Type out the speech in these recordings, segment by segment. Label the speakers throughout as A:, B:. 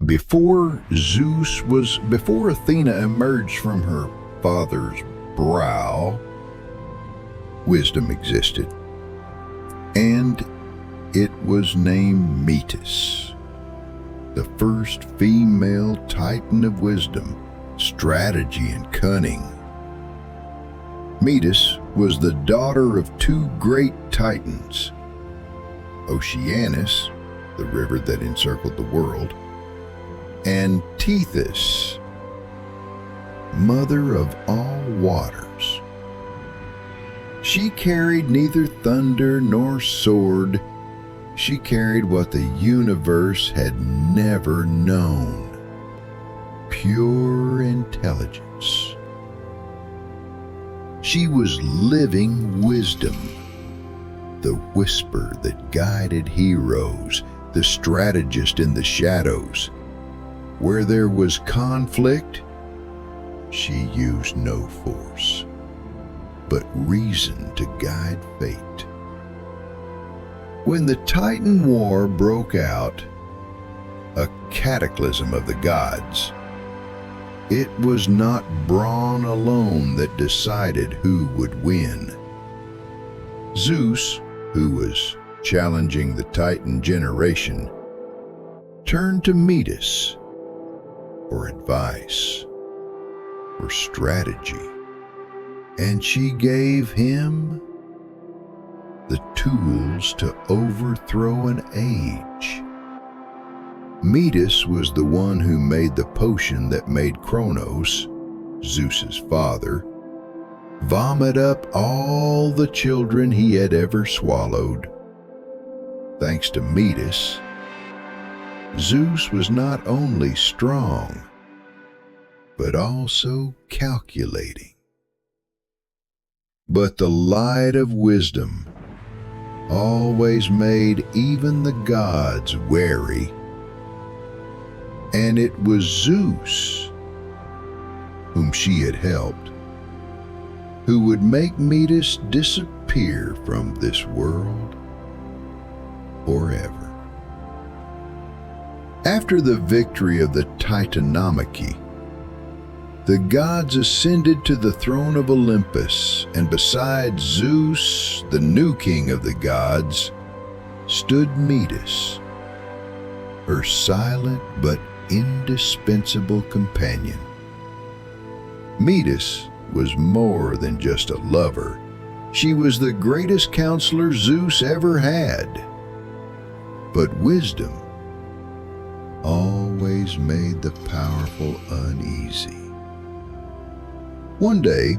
A: Before Athena emerged from her father's brow, wisdom existed, and it was named Metis, the first female titan of wisdom, strategy, and cunning. Metis was the daughter of two great titans, Oceanus, the river that encircled the world, and Tethys, mother of all waters. She carried neither thunder nor sword. She carried what the universe had never known: pure intelligence. She was living wisdom, the whisper that guided heroes, the strategist in the shadows. Where there was conflict, she used no force, but reason to guide fate. When the Titan War broke out, a cataclysm of the gods, it was not brawn alone that decided who would win. Zeus, who was challenging the Titan generation, turned to Metis for advice, for strategy, and she gave him the tools to overthrow an age. Metis was the one who made the potion that made Cronos, Zeus's father, vomit up all the children he had ever swallowed. Thanks to Metis, Zeus was not only strong, but also calculating. But the light of wisdom always made even the gods wary, and it was Zeus, whom she had helped, who would make Metis disappear from this world forever. After the victory of the Titanomachy, the gods ascended to the throne of Olympus, and beside Zeus, the new king of the gods, stood Metis, her silent but indispensable companion. Metis was more than just a lover. She was the greatest counselor Zeus ever had. But wisdom always made the powerful uneasy. One day,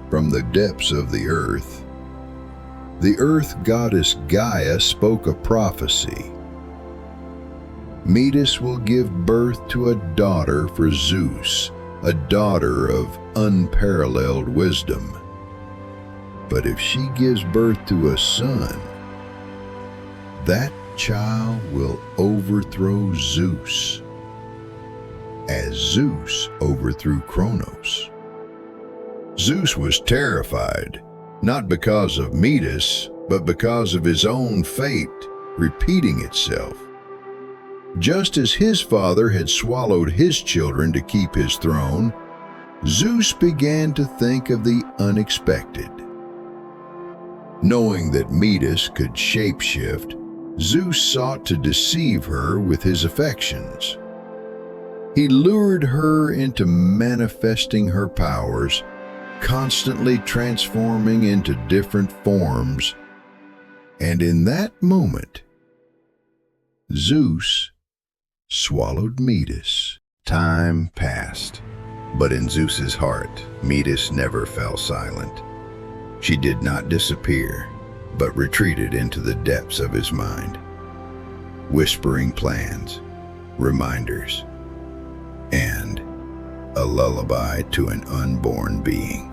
A: from the depths of the earth goddess Gaia spoke a prophecy. Metis will give birth to a daughter for Zeus, a daughter of unparalleled wisdom. But if she gives birth to a son, that child will overthrow Zeus, as Zeus overthrew Cronos. Zeus was terrified, not because of Metis, but because of his own fate repeating itself. Just as his father had swallowed his children to keep his throne, Zeus began to think of the unexpected. Knowing that Metis could shapeshift, Zeus sought to deceive her with his affections. He lured her into manifesting her powers, constantly transforming into different forms, and in that moment, Zeus swallowed Metis. Time passed, but in Zeus's heart, Metis never fell silent. She did not disappear, but retreated into the depths of his mind, whispering plans, reminders, and a lullaby to an unborn being.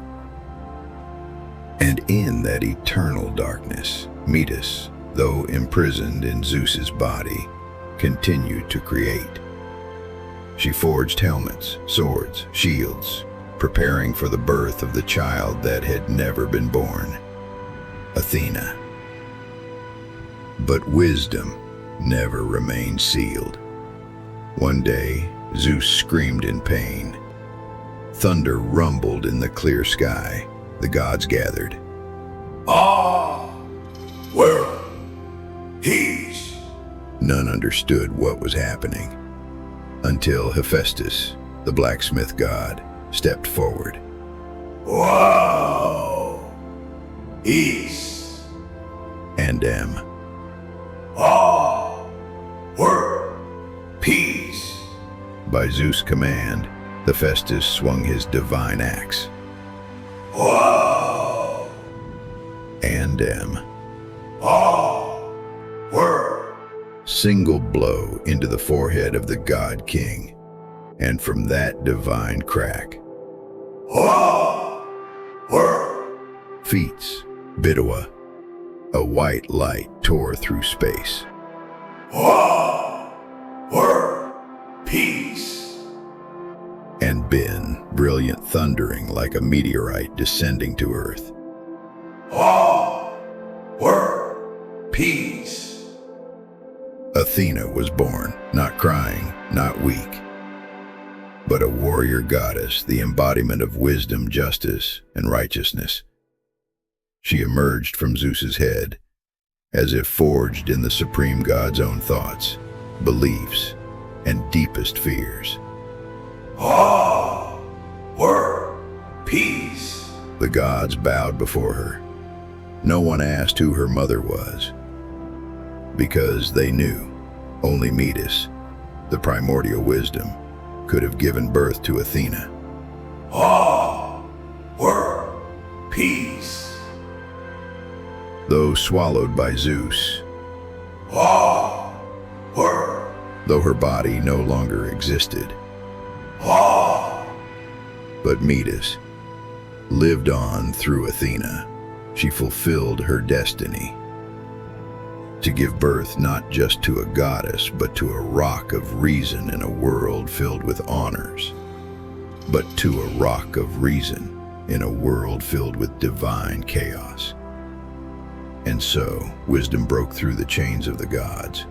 A: And in that eternal darkness, Metis, though imprisoned in Zeus's body, continued to create. She forged helmets, swords, shields, preparing for the birth of the child that had never been born, Athena. But wisdom never remained sealed. One day, Zeus screamed in pain. Thunder rumbled in the clear sky. The gods gathered.
B: Ah, where? Peace.
A: None understood what was happening until Hephaestus, the blacksmith god, stepped forward.
B: Wow. Peace.
A: And
B: Ah, where? Peace.
A: by Zeus' command, Hephaestus swung his divine axe.
B: Wow.
A: And
B: Ah, where?
A: single blow into the forehead of the god king, and from that divine crack,
B: Ah, where?
A: Feats, Bidoa, a white light tore through space.
B: Ah, where? Peace.
A: And Bin, brilliant thundering like a meteorite descending to earth.
B: Ah, where? Peace.
A: Athena was born, not crying, not weak, but a warrior goddess, the embodiment of wisdom, justice, and righteousness. She emerged from Zeus's head, as if forged in the supreme god's own thoughts, beliefs, and deepest fears.
B: Ah, where? Peace.
A: The gods bowed before her. No one asked who her mother was, because they knew only Metis, the primordial wisdom, could have given birth to Athena.
B: Ah, where? Peace.
A: Though swallowed by Zeus,
B: Ah, where?
A: though her body no longer existed,
B: Ah,
A: but Metis lived on through Athena. She fulfilled her destiny to give birth not just to a goddess, but to a rock of reason in a world filled with honors, but to a rock of reason in a world filled with divine chaos. And so, wisdom broke through the chains of the gods.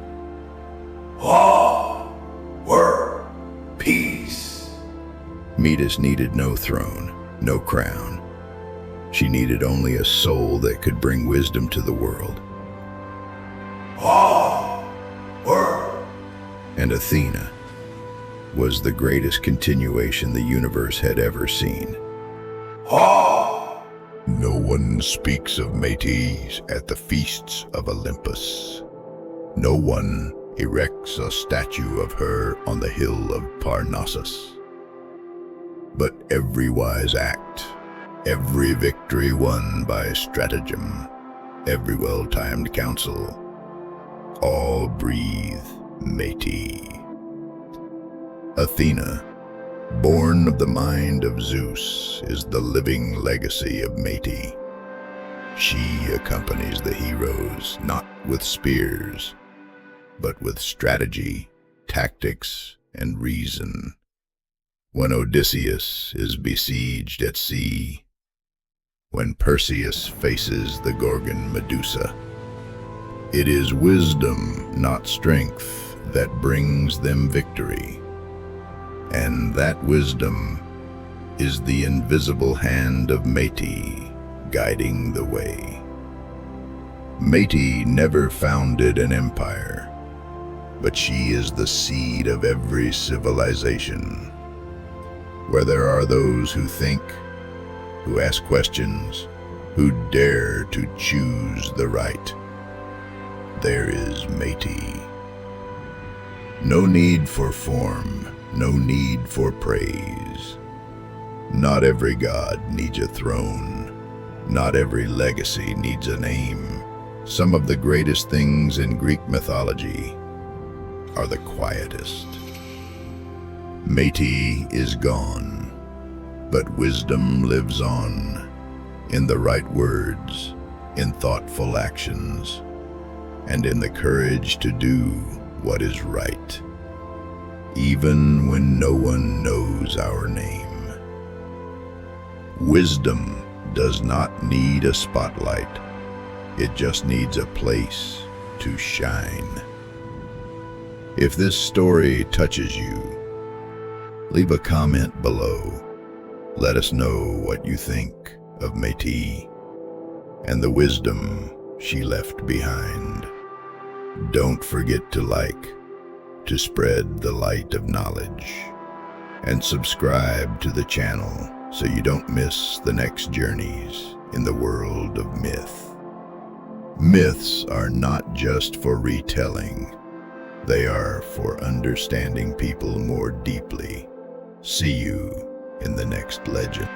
B: ah, where? Peace.
A: Metis needed no throne, no crown. She needed only a soul that could bring wisdom to the world.
B: Ah, where?
A: And Athena was the greatest continuation the universe had ever seen.
B: Ah,
A: No one speaks of Metis at the feasts of Olympus. No one erects a statue of her on the hill of Parnassus. But every wise act, every victory won by stratagem, every well-timed counsel, all breathe Metis. Athena, born of the mind of Zeus, is the living legacy of Metis. She accompanies the heroes not with spears, but with strategy, tactics, and reason. When Odysseus is besieged at sea, when Perseus faces the Gorgon Medusa, it is wisdom, not strength, that brings them victory. And that wisdom is the invisible hand of Metis guiding the way. Metis never founded an empire, but she is the seed of every civilization. Where there are those who think, who ask questions, who dare to choose the right, there is Metis. No need for form, no need for praise. Not every god needs a throne. Not every legacy needs a name. Some of the greatest things in Greek mythology are the quietest. Metis is gone, but wisdom lives on, in the right words, in thoughtful actions, and in the courage to do what is right, even when no one knows our name. Wisdom does not need a spotlight. It just needs a place to shine. If this story touches you, leave a comment below. Let us know what you think of Metis and the wisdom she left behind. Don't forget to like, to spread the light of knowledge, and subscribe to the channel so you don't miss the next journeys in the world of myth. Myths are not just for retelling, they are for understanding people more deeply. See you in the next legend.